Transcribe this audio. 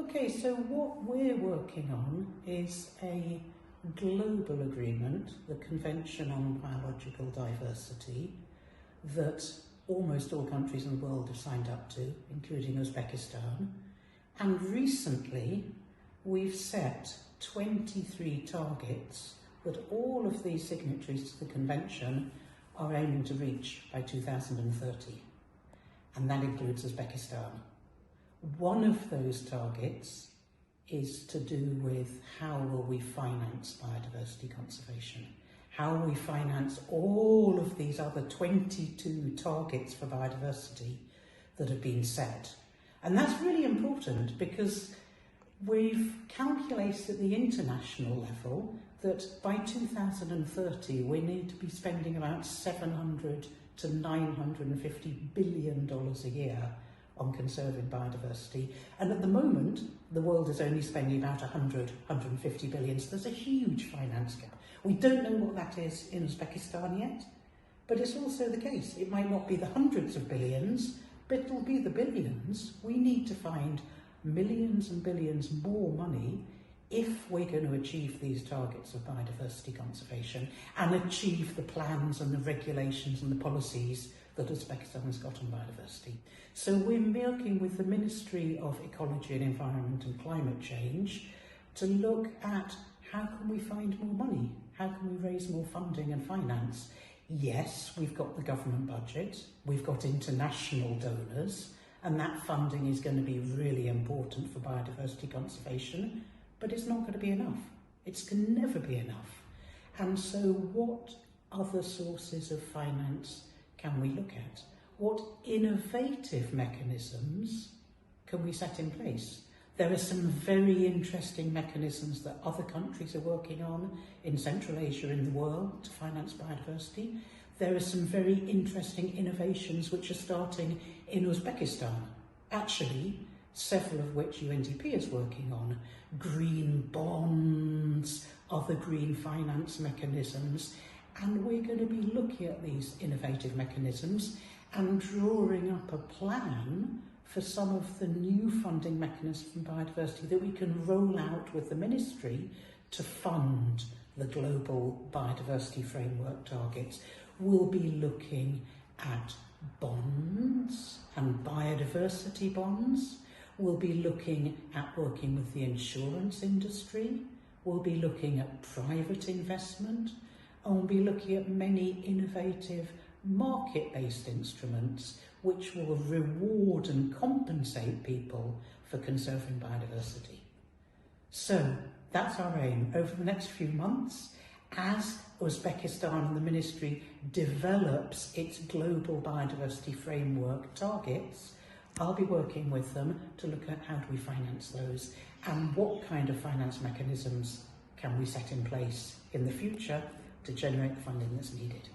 Okay, so what we're working on is a global agreement, the Convention on Biological Diversity, that almost all countries in the world have signed up to, including Uzbekistan. And recently, we've set 23 targets that all of these signatories to the Convention are aiming to reach by 2030. And that includes Uzbekistan. One of those targets is to do with how will we finance biodiversity conservation? How will we finance all of these other 22 targets for biodiversity that have been set? And that's really important because we've calculated at the international level that by 2030 we need to be spending about $700 to $950 billion a year on conserving biodiversity, and at the moment the world is only spending about 150 billion, so there's a huge finance gap. We don't know what that is in Uzbekistan yet, but it's also the case. It might not be the hundreds of billions, but it'll be the billions. We need to find millions and billions more money if we're going to achieve these targets of biodiversity conservation and achieve the plans and the regulations and the policies that Uzbekistan has got on biodiversity. So we're working with the Ministry of Ecology and Environment and Climate Change to look at how can we find more money? How can we raise more funding and finance? Yes, we've got the government budget, we've got international donors, and that funding is going to be really important for biodiversity conservation, but it's not going to be enough. It can never be enough. And so what other sources of finance can we look at? What innovative mechanisms can we set in place? There are some very interesting mechanisms that other countries are working on in Central Asia in the world to finance biodiversity. There are some very interesting innovations which are starting in Uzbekistan, actually several of which UNDP is working on. Green bonds, other green finance mechanisms, and we're going to be looking at these innovative mechanisms and drawing up a plan for some of the new funding mechanisms for biodiversity that we can roll out with the ministry to fund the global biodiversity framework targets. We'll be looking at bonds and biodiversity bonds. We'll be looking at working with the insurance industry. We'll be looking at private investment. And we'll be looking at many innovative market-based instruments which will reward and compensate people for conserving biodiversity. So that's our aim. Over the next few months, as Uzbekistan and the ministry develops its global biodiversity framework targets, I'll be working with them to look at how do we finance those and what kind of finance mechanisms can we set in place in the future to generate the funding that's needed.